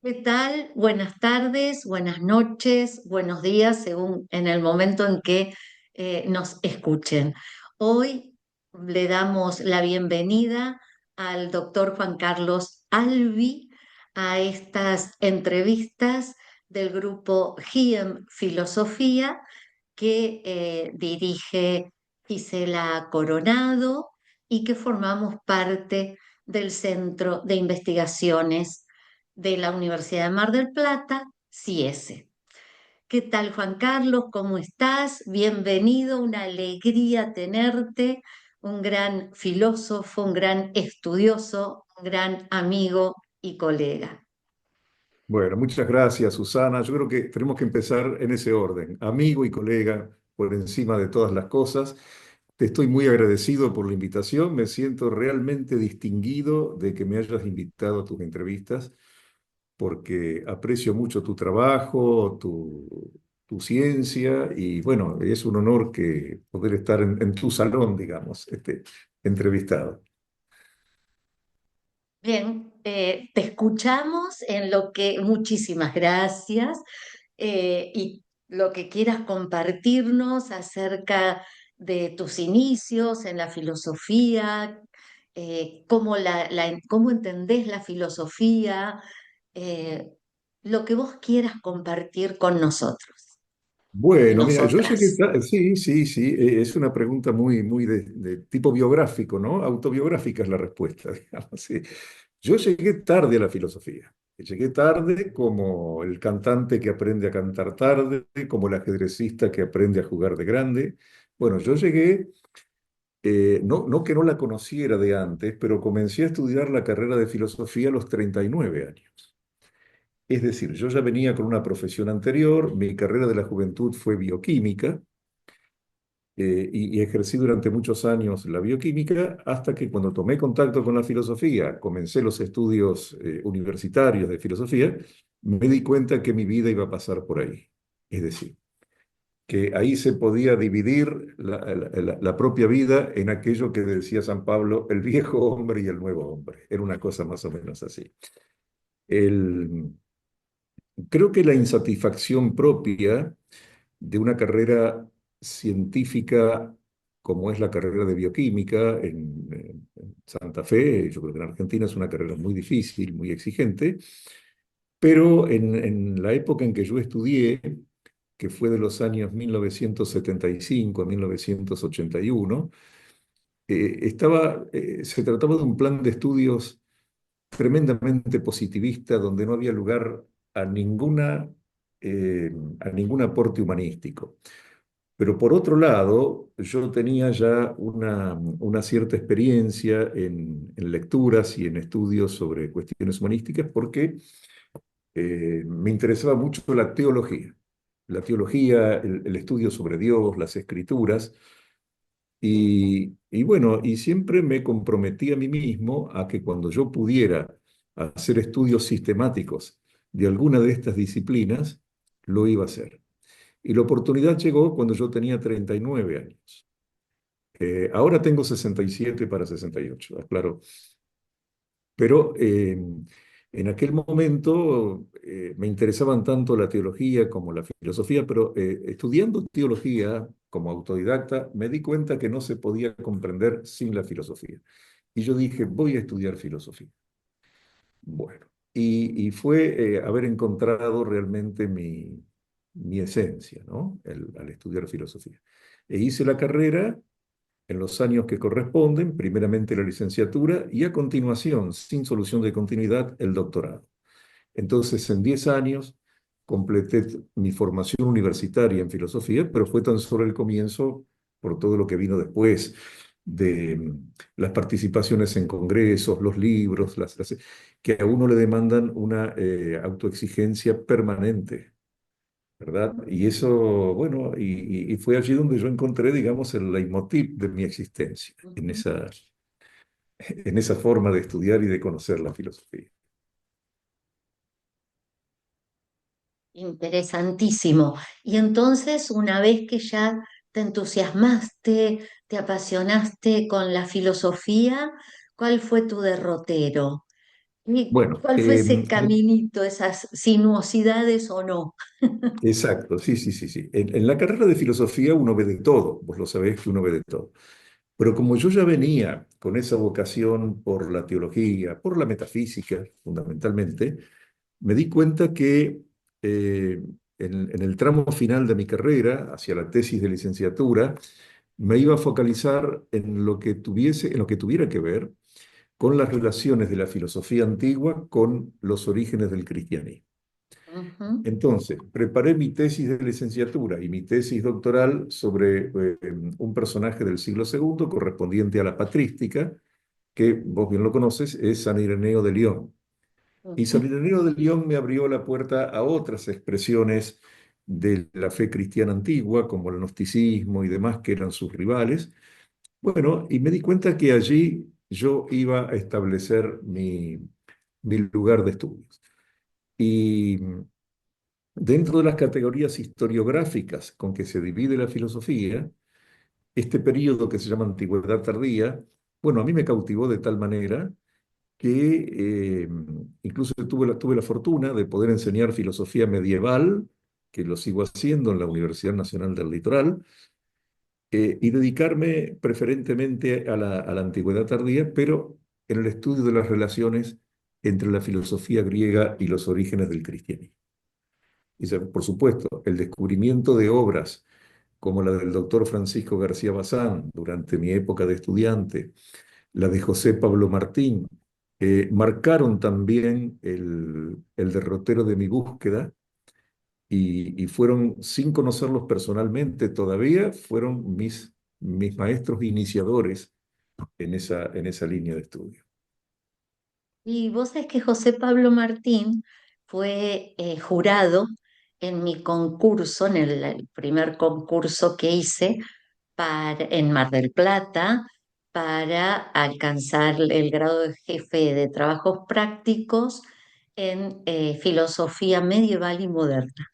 ¿Qué tal? Buenas tardes, buenas noches, buenos días, según en el momento en que nos escuchen. Hoy le damos la bienvenida al doctor Juan Carlos Albi a estas entrevistas del grupo GIEM Filosofía que dirige Gisela Coronado y que formamos parte del Centro de Investigaciones de la Universidad de Mar del Plata, CIESE. ¿Qué tal, Juan Carlos? ¿Cómo estás? Bienvenido, una alegría tenerte, un gran filósofo, un gran estudioso, un gran amigo y colega. Bueno, muchas gracias, Susana. Yo creo que tenemos que empezar en ese orden. Amigo y colega por encima de todas las cosas. Te estoy muy agradecido por la invitación. Me siento realmente distinguido de que me hayas invitado a tus entrevistas porque aprecio mucho tu trabajo, tu ciencia y bueno, es un honor que poder estar en tu salón, digamos, entrevistado. Bien, te escuchamos en lo que, muchísimas gracias, y lo que quieras compartirnos acerca de tus inicios en la filosofía, cómo entendés la filosofía, eh, lo que vos quieras compartir con nosotros y Bueno, mira, yo llegué, nosotras. sí, sí, sí, es una pregunta muy de tipo biográfico, ¿no? Autobiográfica es la respuesta, digamos, sí. Yo llegué tarde a la filosofía. Llegué tarde como el cantante que aprende a cantar tarde, como el ajedrecista que aprende a jugar de grande. Bueno, yo llegué, no que no la conociera de antes, pero comencé a estudiar la carrera de filosofía a los 39 años. Es decir, yo ya venía con una profesión anterior, mi carrera de la juventud fue bioquímica, y ejercí durante muchos años la bioquímica hasta que cuando tomé contacto con la filosofía, comencé los estudios universitarios de filosofía, me di cuenta que mi vida iba a pasar por ahí. Es decir, que ahí se podía dividir la propia vida en aquello que decía San Pablo, el viejo hombre y el nuevo hombre. Era una cosa más o menos así. El, Creo que la insatisfacción propia de una carrera científica como es la carrera de bioquímica en Santa Fe, yo creo que en Argentina es una carrera muy difícil, muy exigente, pero en la época en que yo estudié, que fue de los años 1975 a 1981, se trataba de un plan de estudios tremendamente positivista, donde no había lugar a eh, a ningún aporte humanístico. Pero por otro lado, yo tenía ya una cierta experiencia en lecturas y en estudios sobre cuestiones humanísticas porque me interesaba mucho la teología, el estudio sobre Dios, las escrituras, y bueno, y siempre me comprometí a mí mismo a que cuando yo pudiera hacer estudios sistemáticos de alguna de estas disciplinas, lo iba a hacer. Y la oportunidad llegó cuando yo tenía 39 años. Ahora tengo 67 para 68, claro. Pero en aquel momento me interesaban tanto la teología como la filosofía, pero estudiando teología como autodidacta me di cuenta que no se podía comprender sin la filosofía. Y yo dije, voy a estudiar filosofía. Bueno, y fue haber encontrado realmente mi esencia, ¿no? Al estudiar filosofía. E hice la carrera en los años que corresponden, primeramente la licenciatura y a continuación, sin solución de continuidad, el doctorado. Entonces, en 10 años completé mi formación universitaria en filosofía, pero fue tan solo el comienzo por todo lo que vino después de las participaciones en congresos, los libros, que a uno le demandan una autoexigencia permanente, ¿verdad? Y eso, bueno, y fue allí donde yo encontré, digamos, el leitmotiv de mi existencia, Ujú. en esa forma de estudiar y de conocer la filosofía. Interesantísimo. Y entonces, una vez que ya te entusiasmaste, te apasionaste con la filosofía, ¿Cuál fue tu derrotero? ¿Y Bueno, cuál fue ese caminito, esas sinuosidades o no? exacto, sí, sí, sí, sí. En la carrera de filosofía uno ve de todo, vos lo sabés que uno ve de todo. Pero como yo ya venía con esa vocación por la teología, por la metafísica, fundamentalmente, me di cuenta que eh, en el tramo final de mi carrera, hacia la tesis de licenciatura, me iba a focalizar en lo que tuviese, en lo que tuviera que ver con las relaciones de la filosofía antigua con los orígenes del cristianismo. Ujú, Entonces, preparé mi tesis de licenciatura y mi tesis doctoral sobre un personaje del siglo segundo correspondiente a la patrística, que vos bien lo conoces, es San Ireneo de León. Y San ujú. Ireneo de León me abrió la puerta a otras expresiones de la fe cristiana antigua, como el gnosticismo y demás, que eran sus rivales. Bueno, y me di cuenta que allí yo iba a establecer mi lugar de estudios. Y dentro de las categorías historiográficas con que se divide la filosofía, este periodo que se llama Antigüedad Tardía, bueno, a mí me cautivó de tal manera que incluso tuve la fortuna de poder enseñar filosofía medieval, que lo sigo haciendo en la Universidad Nacional del Litoral, y dedicarme preferentemente a la Antigüedad Tardía, pero en el estudio de las relaciones entre la filosofía griega y los orígenes del cristianismo. Por supuesto, el descubrimiento de obras como la del doctor Francisco García Bazán durante mi época de estudiante, la de José Pablo Martín, marcaron también el derrotero de mi búsqueda y fueron, sin conocerlos personalmente todavía, fueron mis maestros iniciadores en esa línea de estudio. Y vos sabés que José Pablo Martín fue jurado en mi concurso, en el primer concurso que hice en Mar del Plata para alcanzar el grado de jefe de trabajos prácticos en filosofía medieval y moderna.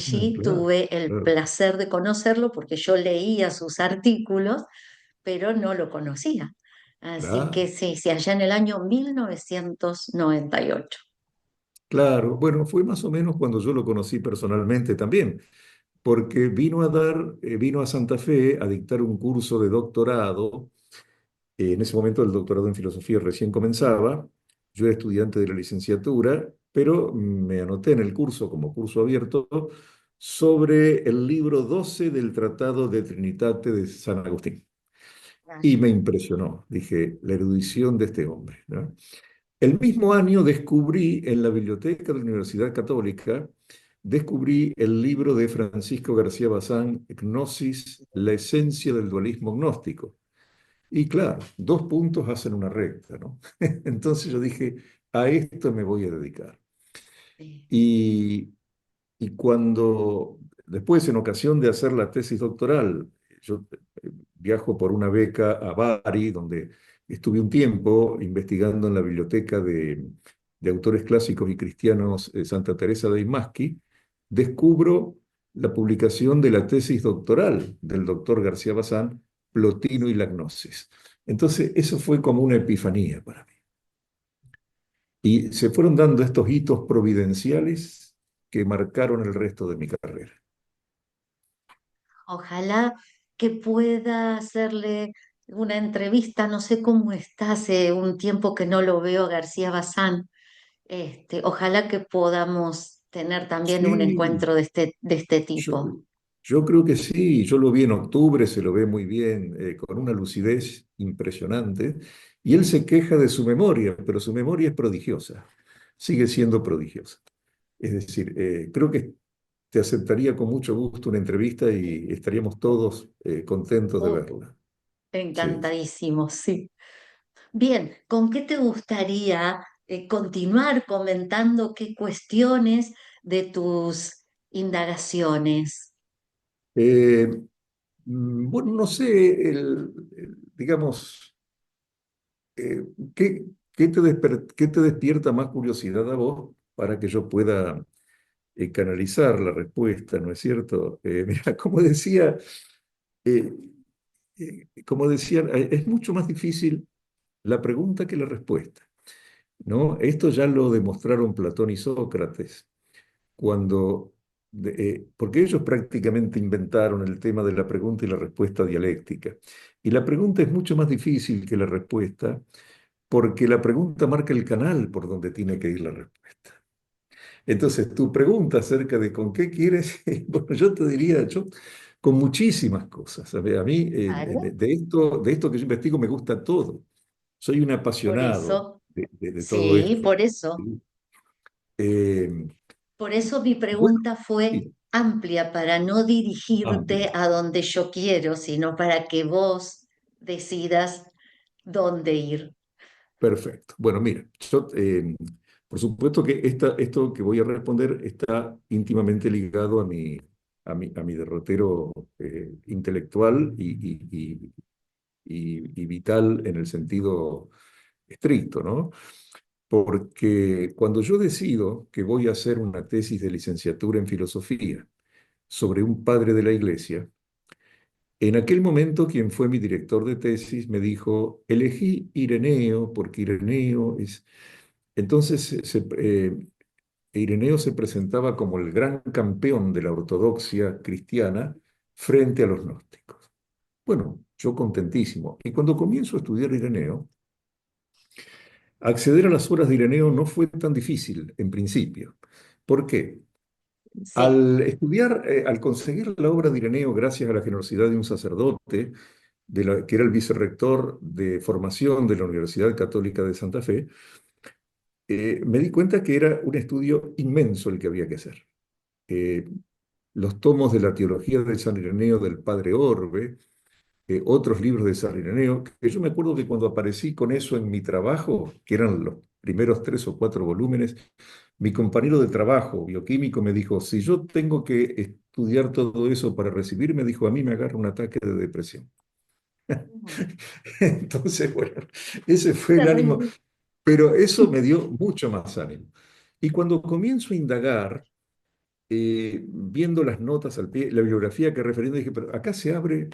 Ah, Allí claro, tuve el claro, placer de conocerlo porque yo leía sus artículos, pero no lo conocía. Así que claro. sí, sí, allá en el año 1998. Claro, bueno, fue más o menos cuando yo lo conocí personalmente también, porque vino a Santa Fe a dictar un curso de doctorado. En ese momento el doctorado en filosofía recién comenzaba. Yo era estudiante de la licenciatura, pero me anoté en el curso como curso abierto sobre el libro 12 del Tratado de Trinitate de San Agustín. Y me impresionó, dije, la erudición de este hombre, ¿no? El mismo año descubrí en la biblioteca de la Universidad Católica, descubrí el libro de Francisco García Bazán, Gnosis, la esencia del dualismo gnóstico. Y claro, dos puntos hacen una recta, ¿no? Entonces yo dije, a esto me voy a dedicar. Sí. Y, y cuando, después en ocasión de hacer la tesis doctoral, yo viajo por una beca a Bari, donde estuve un tiempo investigando en la biblioteca de autores clásicos y cristianos Santa Teresa de Imasqui, descubro la publicación de la tesis doctoral del doctor García Bazán, Plotino y la Gnosis. Entonces, eso fue como una epifanía para mí. Y se fueron dando estos hitos providenciales que marcaron el resto de mi carrera. Ojalá que pueda hacerle una entrevista, no sé cómo está, hace un tiempo que no lo veo a García Bazán. Ojalá que podamos tener también un Sí, encuentro de este yo, tipo. yo creo que sí, yo lo vi en octubre, se lo ve muy bien, con una lucidez impresionante, y él se queja de su memoria, pero su memoria es prodigiosa, sigue siendo prodigiosa. Es decir, creo que te aceptaría con mucho gusto una entrevista y estaríamos todos contentos de Oh, verla. Sí. encantadísimo, sí. Bien, ¿con qué te gustaría continuar comentando qué cuestiones de tus indagaciones? Eh, bueno, no sé, digamos, eh, ¿qué, qué te despierta más curiosidad a vos para que yo pueda canalizar la respuesta, ¿no es cierto? Mira, eh, como decían, es mucho más difícil la pregunta que la respuesta, ¿no? Esto ya lo demostraron Platón y Sócrates cuando, porque ellos prácticamente inventaron el tema de la pregunta y la respuesta dialéctica. Y la pregunta es mucho más difícil que la respuesta, porque la pregunta marca el canal por donde tiene que ir la respuesta. Entonces, tu pregunta acerca de con qué quieres, bueno, yo te diría, yo con muchísimas cosas. A mí, Claro. de esto que yo investigo me gusta todo. Soy un Por apasionado eso, de todo sí, esto. por eso. ¿Sí? Eh, Por eso mi bueno, pregunta fue sí, amplia, para no dirigirte amplio. a donde yo quiero, sino para que vos decidas dónde ir. Perfecto. Bueno, mira, yo, por supuesto que esto que voy a responder está íntimamente ligado a mi derrotero intelectual y vital en el sentido estricto, ¿no? Porque cuando yo decido que voy a hacer una tesis de licenciatura en filosofía sobre un padre de la iglesia, en aquel momento quien fue mi director de tesis me dijo, elegí Ireneo porque Ireneo es... Entonces Ireneo se presentaba como el gran campeón de la ortodoxia cristiana frente a los gnósticos. Bueno, yo contentísimo. Y cuando comienzo a estudiar Ireneo, acceder a las obras de Ireneo no fue tan difícil en principio. ¿Por qué? Sí. Al estudiar, al conseguir la obra de Ireneo gracias a la generosidad de un sacerdote, que era el vicerrector de formación de la Universidad Católica de Santa Fe, me di cuenta que era un estudio inmenso el que había que hacer. Eh, los tomos de la teología de San Ireneo del Padre Orbe, otros libros de San Ireneo, que yo me acuerdo que cuando aparecí con eso en mi trabajo, que eran los primeros 3 o 4 volúmenes, mi compañero de trabajo, bioquímico, me dijo, si yo tengo que estudiar todo eso para recibirme, dijo, a mí me agarra un ataque de depresión. Mm. Entonces, bueno, ese fue el ánimo, Terrible. pero eso me dio mucho más ánimo. Y cuando comienzo a indagar, viendo las notas al pie, la bibliografía que refiriendo, dije, pero acá se abre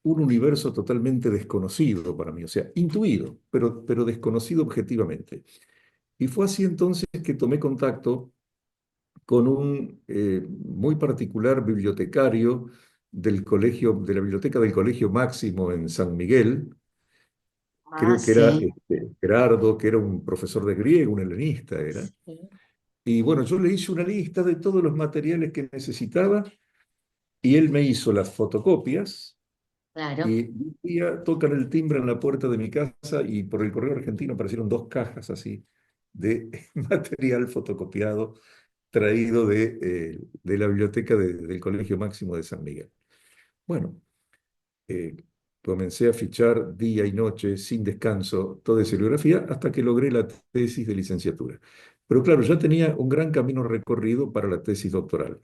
un universo totalmente desconocido para mí, o sea, intuido, pero desconocido objetivamente. Y fue así entonces que tomé contacto con un muy particular bibliotecario del colegio, de la biblioteca del Colegio Máximo en San Miguel, Ah, creo que era sí. Gerardo, que era un profesor de griego, un helenista era. Sí, Y bueno, yo le hice una lista de todos los materiales que necesitaba y él me hizo las fotocopias claro. y un día tocan el timbre en la puerta de mi casa y por el correo argentino aparecieron 2 cajas así de material fotocopiado traído de la biblioteca del Colegio Máximo de San Miguel. Bueno, eh, comencé a fichar día y noche sin descanso toda esa bibliografía hasta que logré la tesis de licenciatura. Pero claro, ya tenía un gran camino recorrido para la tesis doctoral.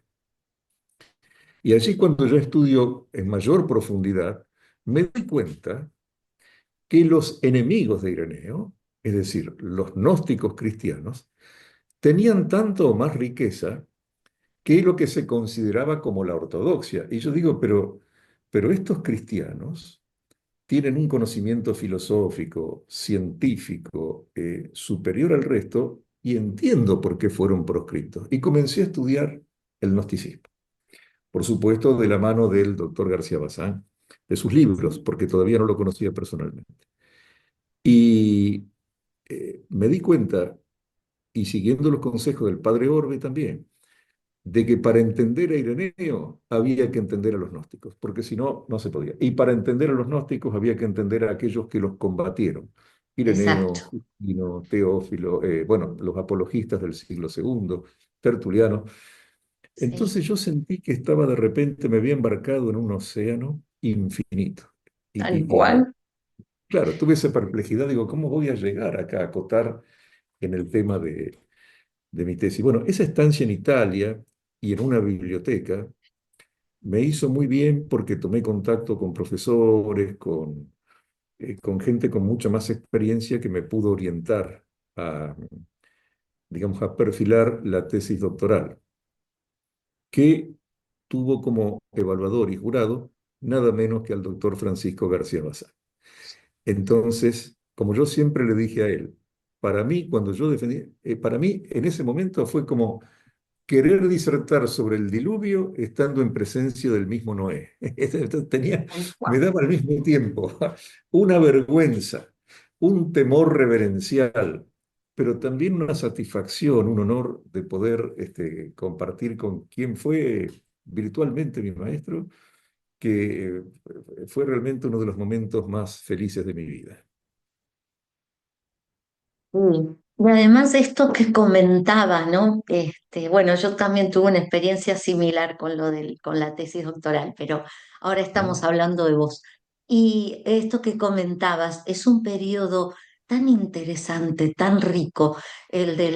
Y allí cuando yo estudio en mayor profundidad, me doy cuenta que los enemigos de Ireneo, es decir, los gnósticos cristianos, tenían tanto o más riqueza que lo que se consideraba como la ortodoxia. Y yo digo, pero estos cristianos tienen un conocimiento filosófico, científico, superior al resto, y entiendo por qué fueron proscriptos. Y comencé a estudiar el gnosticismo, por supuesto, de la mano del doctor García Bazán, de sus libros, Sí. porque todavía no lo conocía personalmente. Y me di cuenta, y siguiendo los consejos del padre Orbe también, de que para entender a Ireneo había que entender a los gnósticos, porque si no, no se podía. Y para entender a los gnósticos había que entender a aquellos que los combatieron. Ireneo, Exacto. Justino, Teófilo, bueno, los apologistas del siglo segundo, Tertuliano. Sí, Entonces yo sentí que estaba de repente, me había embarcado en un océano infinito. tal Y, cual. claro, tuve esa perplejidad, digo, ¿cómo voy a llegar acá a acotar en el tema de mi tesis? Bueno, esa estancia en Italia y en una biblioteca me hizo muy bien porque tomé contacto con profesores, con gente con mucha más experiencia que me pudo orientar a, digamos, a perfilar la tesis doctoral, que tuvo como evaluador y jurado nada menos que al doctor Francisco García Bazán. Entonces, como yo siempre le dije a él, para mí, cuando yo defendí, para mí en ese momento fue como querer disertar sobre el diluvio estando en presencia del mismo Noé. Tenía, me Wow. daba al mismo tiempo una vergüenza, un temor reverencial, pero también una satisfacción, un honor de poder compartir con quien fue virtualmente mi maestro, que fue realmente uno de los momentos más felices de mi vida. Sí. Y además esto que comentaba, ¿no? Bueno, yo también tuve una experiencia similar con con la tesis doctoral, pero ahora estamos ¿Mm? hablando de vos. Y esto que comentabas es un periodo tan interesante, tan rico, el de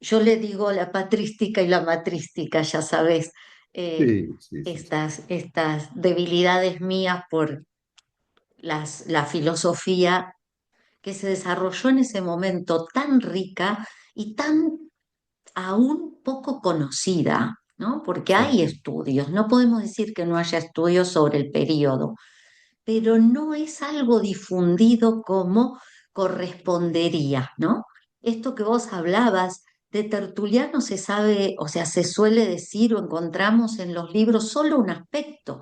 yo le digo la patrística y la matrística, ya sabes, eh, Sí, sí, sí, sí. estas debilidades mías por la filosofía que se desarrolló en ese momento tan rica y tan aún poco conocida, ¿no? Porque hay Sí, estudios, no podemos decir que no haya estudios sobre el periodo, pero no es algo difundido como correspondería, ¿no? Esto que vos hablabas de Tertuliano se sabe, o sea, se suele decir o encontramos en los libros solo un aspecto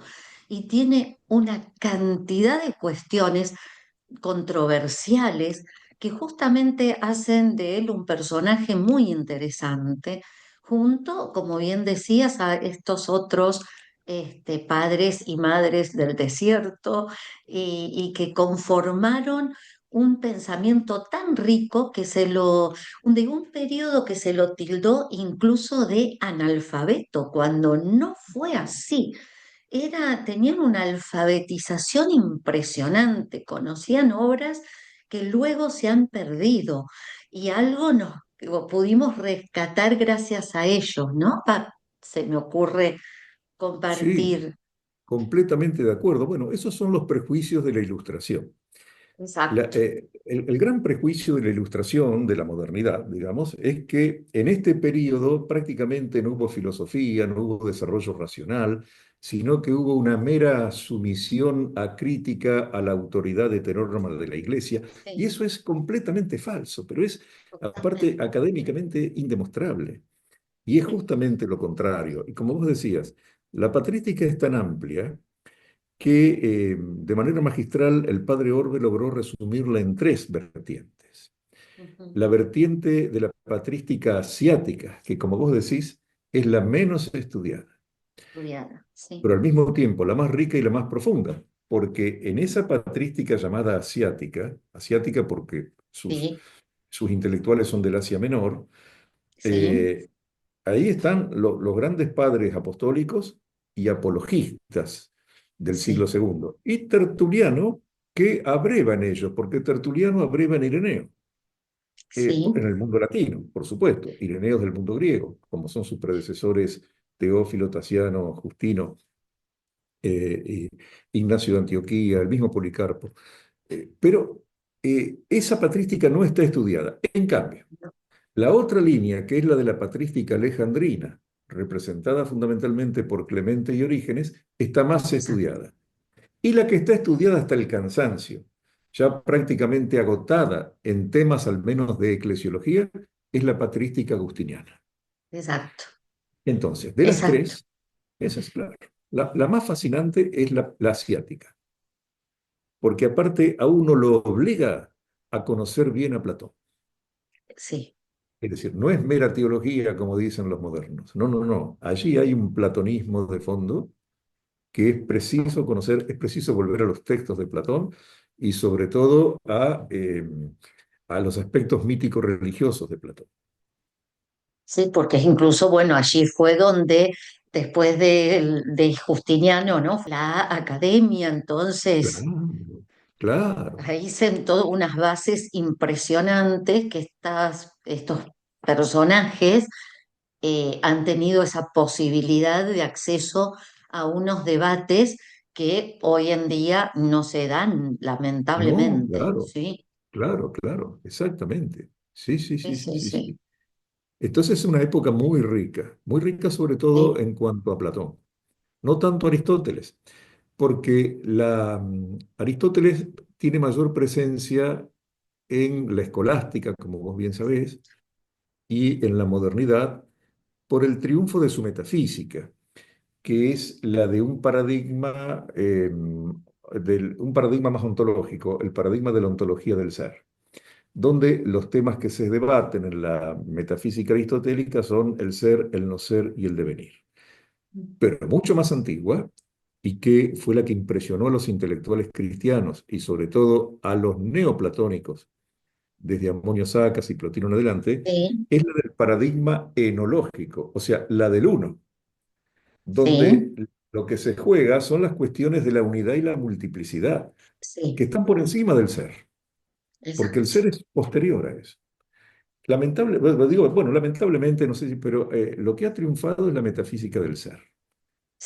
y tiene una cantidad de cuestiones controversiales que justamente hacen de él un personaje muy interesante, junto, como bien decías, a estos otros padres y madres del desierto y que conformaron un pensamiento tan rico que de un periodo que se lo tildó incluso de analfabeto, cuando no fue así. Tenían una alfabetización impresionante, conocían obras que luego se han perdido y algo nos pudimos rescatar gracias a ellos, ¿no? Se me ocurre sí, compartir. completamente de acuerdo. Bueno, esos son los prejuicios de la Ilustración. Exacto. El gran prejuicio de la Ilustración, de la modernidad, digamos, es que en este periodo prácticamente no hubo filosofía, no hubo desarrollo racional, sino que hubo una mera sumisión acrítica a la autoridad heterónoma de la Iglesia. Y Sí, eso es completamente falso, pero es aparte totalmente. académicamente indemostrable. Y es Sí, justamente lo contrario. Y como vos decías, la patrística es tan amplia que de manera magistral el padre Orbe logró resumirla en tres vertientes. ujú, La vertiente de la patrística asiática, que como vos decís, es la menos estudiada, estudiada, sí, pero al mismo tiempo la más rica y la más profunda, porque en esa patrística llamada asiática, asiática porque sí, sus intelectuales son del Asia Menor, sí, eh, ahí están los grandes padres apostólicos y apologistas del siglo sí, segundo. Y Tertuliano, que abreva en ellos, porque Tertuliano abreva en Ireneo, sí, en el mundo latino, por supuesto, Ireneo del mundo griego, como son sus predecesores Teófilo, Tasiano, Justino, eh, Ignacio de Antioquía, el mismo Policarpo. Pero esa patrística no está estudiada. En cambio, la otra línea, que es la de la patrística alejandrina, representada fundamentalmente por Clemente y Orígenes, está más exacto, estudiada. Y la que está estudiada hasta el cansancio, ya prácticamente agotada en temas al menos de eclesiología, es la patrística agustiniana. exacto, Entonces, de las exacto, tres, esa es clara. La más fascinante es la asiática, porque aparte a uno lo obliga a conocer bien a Platón. sí, Es decir, no es mera teología como dicen los modernos. No, no, no. Allí hay un platonismo de fondo que es preciso conocer, es preciso volver a los textos de Platón y sobre todo a los aspectos míticos religiosos de Platón. sí, porque incluso, bueno, allí fue donde, después de Justiniano, ¿no? La academia, entonces, Claro, claro. ahí sentó unas bases impresionantes que estos personajes han tenido esa posibilidad de acceso a unos debates que hoy en día no se dan, No, lamentablemente, claro, ¿sí? claro, claro, exactamente. Sí, sí, Sí, sí, sí, sí, sí, sí, sí. Entonces es una época muy rica sobre todo sí, en cuanto a Platón. No tanto Aristóteles, porque Aristóteles tiene mayor presencia, en la escolástica, como vos bien sabés, y en la modernidad por el triunfo de su metafísica, que es la de un paradigma, un paradigma más ontológico, el paradigma de la ontología del ser, donde los temas que se debaten en la metafísica aristotélica son el ser, el no ser y el devenir. Pero mucho más antigua, y que fue la que impresionó a los intelectuales cristianos y sobre todo a los neoplatónicos, desde Amonio Sacas y Plotino en adelante, Sí, es la del paradigma enológico, o sea, la del uno, sí, donde lo que se juega son las cuestiones de la unidad y la multiplicidad, que sí, están por encima del ser, porque el exacto. ser es posterior a eso. Lamentablemente, no sé si, pero lo que ha triunfado es la metafísica del ser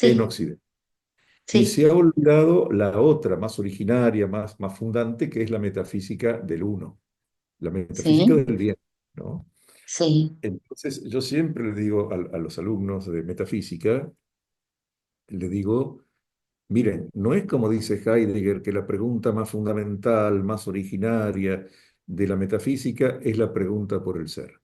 en Sí, Occidente. Y sí, se ha olvidado la otra, más originaria, más fundante, que es la metafísica del uno, la metafísica sí, del bien, ¿no? sí, Entonces, yo siempre le digo a los alumnos de metafísica, le digo, miren, no es como dice Heidegger, que la pregunta más fundamental, más originaria de la metafísica es la pregunta por el ser.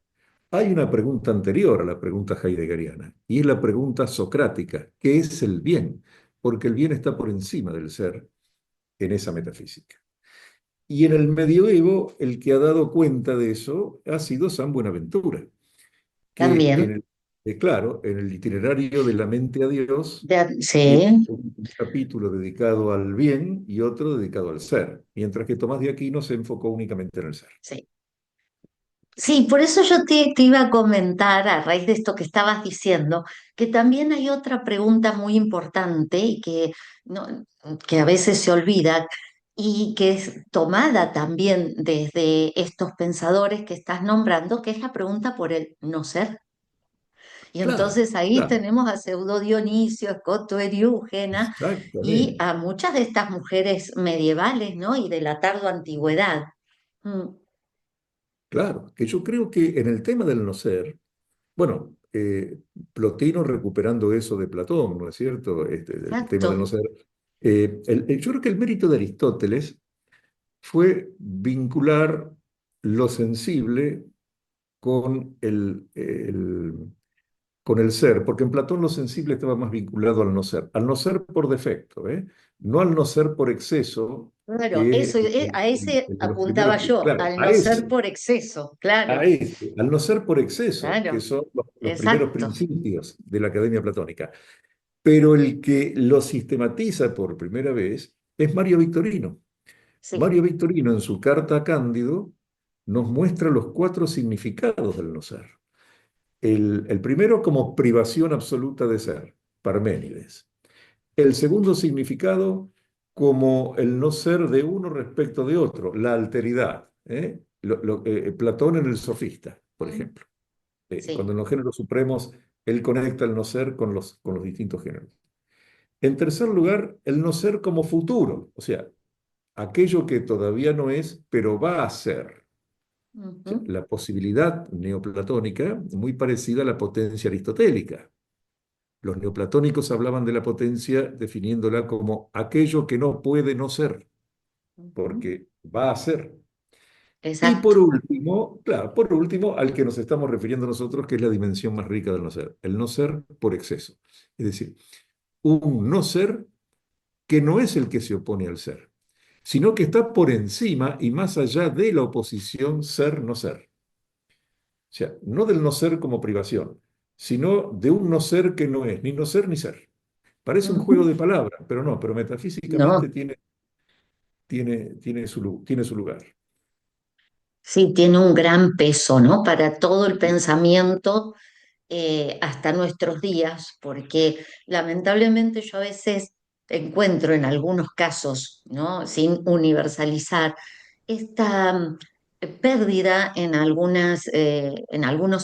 Hay una pregunta anterior a la pregunta heideggeriana, y es la pregunta socrática, ¿qué es el bien? Porque el bien está por encima del ser en esa metafísica. Y en el medioevo, el que ha dado cuenta de eso ha sido San Buenaventura, que también. claro, en el itinerario de la mente a Dios tiene Sí, un capítulo dedicado al bien y otro dedicado al ser, mientras que Tomás de Aquino se enfocó únicamente en el ser. sí. Sí, por eso yo te iba a comentar, a raíz de esto que estabas diciendo, que también hay otra pregunta muy importante y que, no, que a veces se olvida y que es tomada también desde estos pensadores que estás nombrando, que es la pregunta por el no ser. Y Claro, entonces ahí claro, tenemos a Pseudo Dionisio, Escoto Eriúgena y exactamente. a muchas de estas mujeres medievales, ¿no? Y de la tardo antigüedad. Mm, Claro, que yo creo que en el tema del no ser, bueno, Plotino recuperando eso de Platón, ¿no es cierto? El tema del no exacto. ser. Yo creo que el mérito de Aristóteles fue vincular lo sensible con con el ser, porque en Platón lo sensible estaba más vinculado al no ser por defecto, ¿eh? No al no ser por exceso, Claro, que es eso, a ese el de los apuntaba primeros, yo, claro, al no ser por exceso, a claro, ese, al no ser por exceso, que claro, son los primeros exacto, principios de la Academia Platónica. Pero el que lo sistematiza por primera vez es Mario Victorino. sí, Mario Victorino, en su carta a Cándido, nos muestra los cuatro significados del no ser. El primero como privación absoluta de ser, Parménides. El segundo significado como el no ser de uno respecto de otro, la alteridad. ¿Eh? Platón en el Sofista, por mm, ejemplo. Cuando sí, en los géneros supremos él conecta el no ser con los distintos géneros. En tercer lugar, el no ser como futuro, o sea, aquello que todavía no es, pero va a ser. O sea, ujú, la posibilidad neoplatónica muy parecida a la potencia aristotélica. Los neoplatónicos hablaban de la potencia definiéndola como aquello que no puede no ser, ujú, porque va a ser. Y exacto, por último, claro, por último, al que nos estamos refiriendo nosotros, que es la dimensión más rica del no ser, el no ser por exceso. Es decir, un no ser que no es el que se opone al ser, sino que está por encima y más allá de la oposición ser-no ser. O sea, no del no ser como privación, sino de un no ser que no es ni no ser ni ser. Parece un juego ujú. de palabras, pero no, pero No, metafísicamente tiene su lugar. sí, tiene un gran peso, ¿no? Para todo el pensamiento hasta nuestros días, porque lamentablemente yo a veces encuentro en algunos casos, ¿no? Sin universalizar, esta pérdida en algunos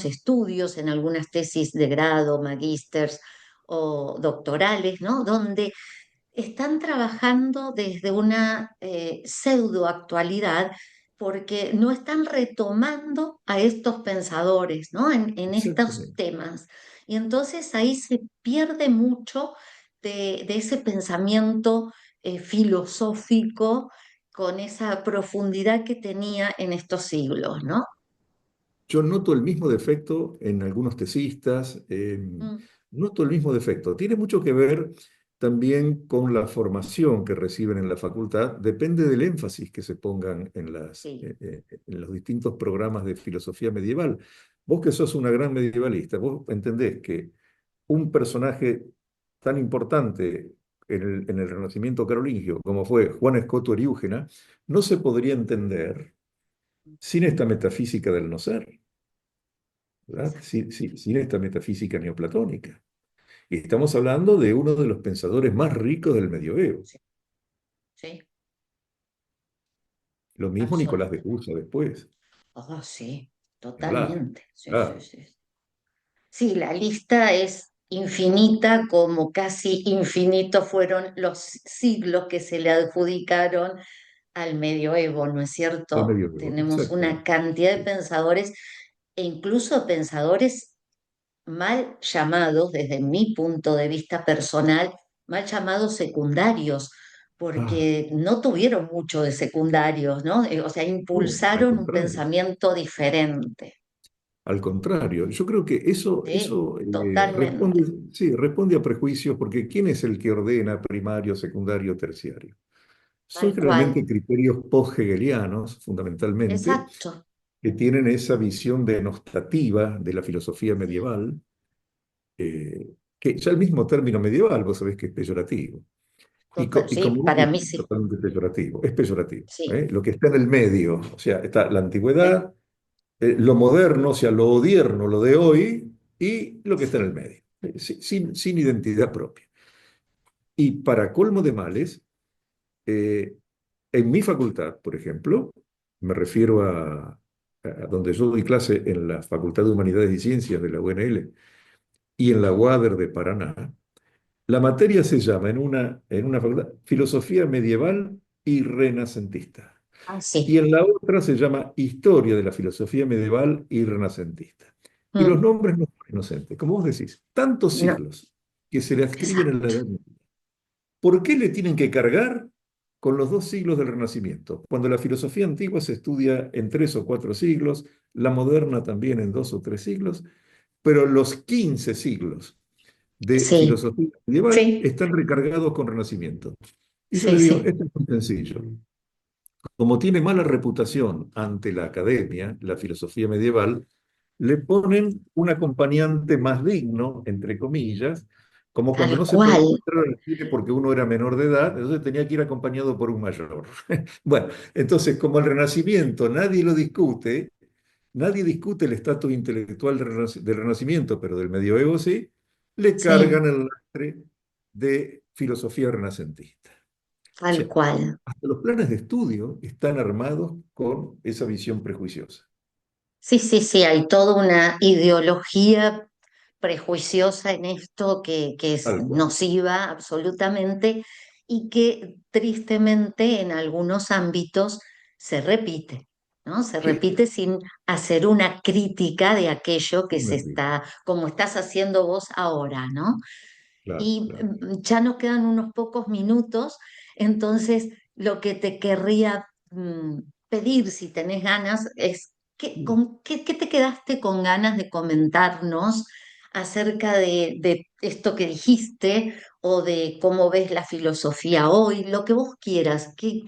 estudios, en algunas tesis de grado, magísters o doctorales, ¿no? Donde están trabajando desde una pseudo-actualidad porque no están retomando a estos pensadores, ¿no? En estos Exactamente. temas. Y entonces ahí se pierde mucho de ese pensamiento filosófico con esa profundidad que tenía en estos siglos, ¿no? Yo noto el mismo defecto en algunos tesistas, Mm, noto el mismo defecto. Tiene mucho que ver también con la formación que reciben en la facultad, depende del énfasis que se pongan sí, en los distintos programas de filosofía medieval. Vos que sos una gran medievalista, vos entendés que un personaje tan importante en el Renacimiento carolingio como fue Juan Escoto Eriúgena, no se podría entender sin esta metafísica del no ser. ¿Verdad? exacto, Sin esta metafísica neoplatónica. Y estamos hablando de uno de los pensadores más ricos del medioevo. sí, sí, Lo mismo Nicolás de absolutamente. Cusa después. Oh, sí, Ni hablar. totalmente. Sí, sí, Claro. sí. Sí, la lista es infinita, como casi infinitos fueron los siglos que se le adjudicaron al medioevo, ¿no es Al cierto? medioevo, Tenemos una exactamente. cantidad de Sí. pensadores e incluso pensadores mal llamados, desde mi punto de vista personal, mal llamados secundarios, Ah, porque no tuvieron mucho de secundarios, ¿no? O sea, no, al impulsaron un contrario. pensamiento diferente, Al contrario, yo creo que ¿sí? eso responde, Totalmente, sí, responde a prejuicios, porque ¿quién es el que ordena primario, secundario, terciario? Son tal cual. generalmente criterios post-hegelianos, fundamentalmente, Exacto, que tienen esa visión denostativa de la filosofía medieval, que ya el mismo término medieval, vos sabés que es peyorativo. Y sí, como vos para mí dijiste, sí, totalmente peyorativo, es peyorativo. sí, ¿Eh? Lo que está en el medio, o sea, está la sí, antigüedad, lo moderno, o sea, lo odierno, lo de hoy, y lo que está en el sí, medio, sin identidad propia. Y para colmo de males, eh, en mi facultad, por ejemplo, me refiero a donde yo doy clase en la Facultad de Humanidades y Ciencias de la UNL y en la UADER de Paraná, la materia se llama en una facultad Filosofía Medieval y Renacentista. ah, Y sí. en la otra se llama Historia de la Filosofía Medieval y Renacentista. Y los Mm, nombres no son inocentes. Como vos decís, tantos no, siglos que se le adscriben en la exacto. Edad Media. ¿Por qué le tienen que cargar con los dos siglos del Renacimiento? Cuando la filosofía antigua se estudia en 3 o 4 siglos, la moderna también en 2 o 3 siglos, pero los 15 siglos de Sí, filosofía medieval sí, están recargados con Renacimiento. Y yo sí, le digo, sí, esto es muy sencillo. Como tiene mala reputación ante la academia, la filosofía medieval, le ponen un acompañante más digno, entre comillas, como cuando tal no se podía cual. entrar al cine porque uno era menor de edad, entonces tenía que ir acompañado por un mayor. Bueno, entonces como el Renacimiento nadie lo discute, nadie discute el estatus intelectual del Renacimiento, pero del Medioevo sí, le Sí, cargan el lastre de filosofía renacentista. O tal sea, cual. hasta los planes de estudio están armados con esa visión prejuiciosa. Sí, sí, sí, hay toda una ideología prejuiciosa en esto que es Tal cual. nociva absolutamente y que tristemente en algunos ámbitos se repite, ¿no? Se Sí, repite sin hacer una crítica de aquello que se una crítica. está, como estás haciendo vos ahora, ¿no? Claro, Y claro. ya nos quedan unos pocos minutos, entonces lo que te querría pedir, si tenés ganas, es Sí. qué te quedaste con ganas de comentarnos acerca de esto que dijiste o de cómo ves la filosofía hoy, lo que vos quieras, qué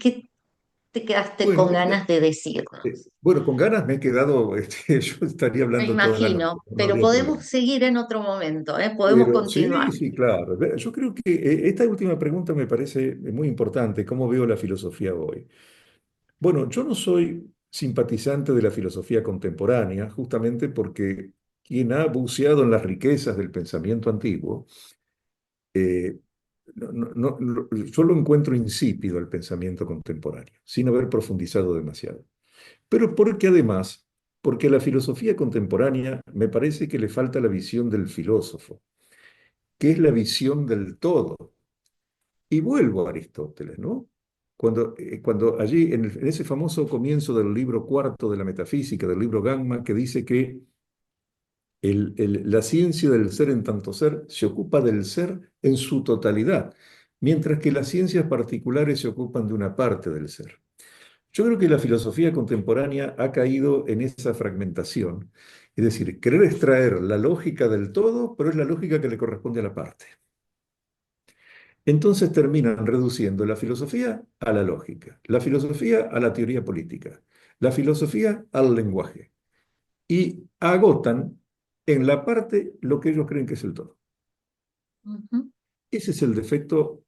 te quedaste Bueno, con ganas de eh, decirnos. bueno, con ganas me he quedado, yo estaría Me hablando toda la noche, imagino, no pero habría podemos problema. seguir en otro momento, ¿eh? Podemos Pero continuar. sí, sí, claro. Yo creo que esta última pregunta me parece muy importante, ¿cómo veo la filosofía hoy? Bueno, yo no soy simpatizante de la filosofía contemporánea, justamente porque quien ha buceado en las riquezas del pensamiento antiguo, eh, yo lo encuentro insípido el pensamiento contemporáneo, sin haber profundizado demasiado. Pero porque además, porque a la filosofía contemporánea me parece que le falta la visión del filósofo, que es la visión del todo. Y vuelvo a Aristóteles, ¿no? Cuando allí, en ese famoso comienzo del libro cuarto de la metafísica, del libro Gamma, que dice que la ciencia del ser en tanto ser se ocupa del ser en su totalidad, mientras que las ciencias particulares se ocupan de una parte del ser. Yo creo que la filosofía contemporánea ha caído en esa fragmentación, es decir, querer extraer la lógica del todo, pero es la lógica que le corresponde a la parte. Entonces terminan reduciendo la filosofía a la lógica, la filosofía a la teoría política, la filosofía al lenguaje y agotan en la parte lo que ellos creen que es el todo. Ujú, Ese es el defecto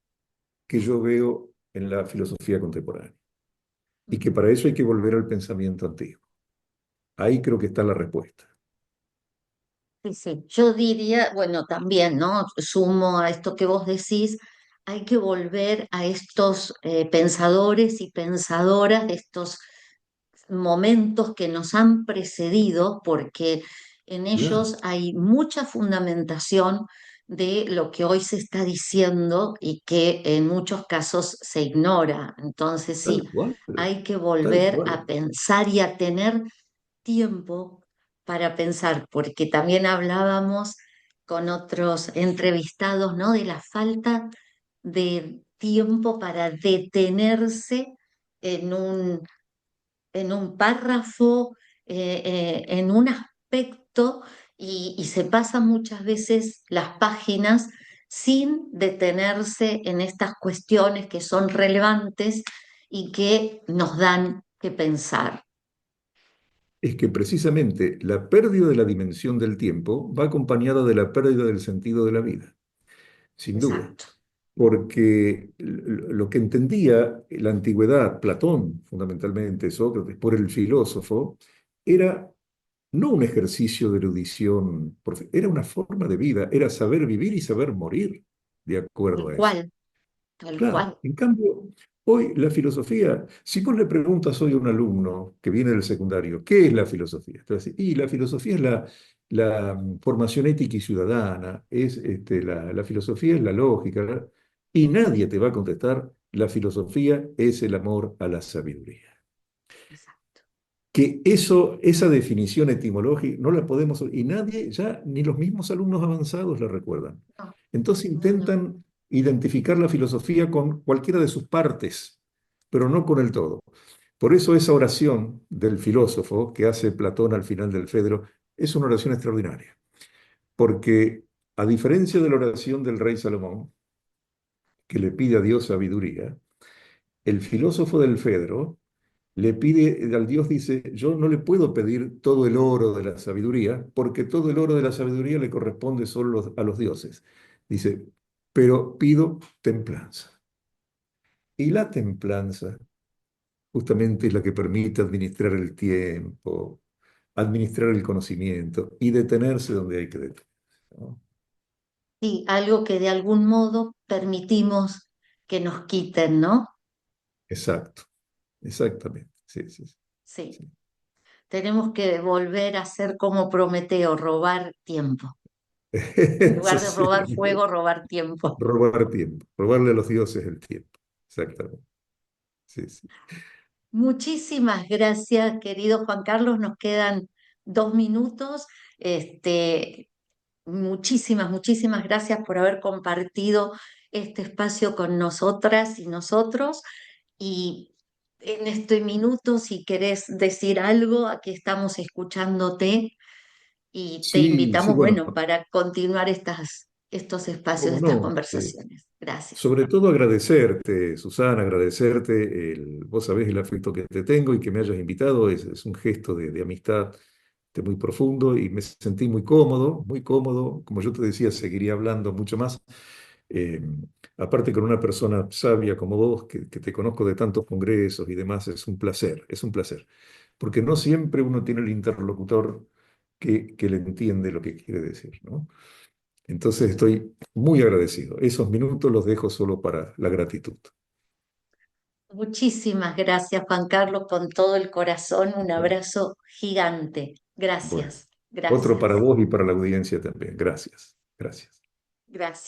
que yo veo en la filosofía contemporánea y que ujú. para eso hay que volver al pensamiento antiguo. Ahí creo que está la respuesta. Sí, sí. Yo diría, bueno, también, ¿no? Sumo a esto que vos decís, hay que volver a estos pensadores y pensadoras de estos momentos que nos han precedido, porque en Claro, ellos hay mucha fundamentación de lo que hoy se está diciendo y que en muchos casos se ignora. Entonces, tal sí, cual, hay que tal volver cual. a pensar y a tener tiempo para pensar, porque también hablábamos con otros entrevistados, ¿no? De la falta de tiempo para detenerse en un párrafo, en un aspecto, y se pasan muchas veces las páginas sin detenerse en estas cuestiones que son relevantes y que nos dan que pensar. Es que precisamente la pérdida de la dimensión del tiempo va acompañada de la pérdida del sentido de la vida, sin duda. Exacto. Porque lo que entendía la antigüedad, Platón fundamentalmente, Sócrates, por el filósofo, era no un ejercicio de erudición, era una forma de vida, era saber vivir y saber morir de acuerdo Tal a eso. cual, tal Claro, cual. en cambio, hoy la filosofía, si vos le preguntas hoy a un alumno que viene del secundario, ¿qué es la filosofía? Te va a decir, y la filosofía es la formación ética y ciudadana, la filosofía es la lógica, ¿verdad? Y nadie te va a contestar, la filosofía es el amor a la sabiduría. Exacto. Que eso, esa definición etimológica no la podemos, y nadie ya, ni los mismos alumnos avanzados la recuerdan. No, Entonces no, no. intentan identificar la filosofía con cualquiera de sus partes, pero no con el todo. Por eso esa oración del filósofo que hace Platón al final del Fedro es una oración extraordinaria, porque a diferencia de la oración del rey Salomón, que le pide a Dios sabiduría, el filósofo del Fedro le pide al Dios, dice, yo no le puedo pedir todo el oro de la sabiduría, porque todo el oro de la sabiduría le corresponde solo a los dioses. Dice, pero pido templanza. Y la templanza justamente es la que permite administrar el tiempo, administrar el conocimiento y detenerse donde hay que detenerse, ¿no? Sí, algo que de algún modo permitimos que nos quiten, ¿no? Exacto, exactamente. Sí, sí, Sí, sí. tenemos que volver a ser como Prometeo, robar tiempo. En Eso lugar de sí, robar fuego, robar tiempo. robar tiempo, robarle a los dioses el tiempo. Exactamente. Sí, sí. Muchísimas gracias, querido Juan Carlos. Nos quedan 2 minutos. Este, muchísimas gracias por haber compartido este espacio con nosotras y nosotros. Y en este minuto, si querés decir algo, aquí estamos escuchándote y te Sí, sí, invitamos, bueno, bueno, para continuar estos espacios, cómo estas no. conversaciones. Gracias. Sobre todo agradecerte, Susana, agradecerte vos sabés el afecto que te tengo y que me hayas invitado, es un gesto de amistad muy profundo y me sentí muy cómodo, como yo te decía, seguiría hablando mucho más. Eh, Aparte con una persona sabia como vos, que te conozco de tantos congresos y demás, es un placer, porque no siempre uno tiene el interlocutor que le entiende lo que quiere decir, ¿no? Entonces estoy muy agradecido. Esos minutos los dejo solo para la gratitud. Muchísimas gracias, Juan Carlos, con todo el corazón. Un Bueno, abrazo gigante. bueno, Gracias, otro para gracias, vos y para la audiencia también. Gracias, gracias. gracias.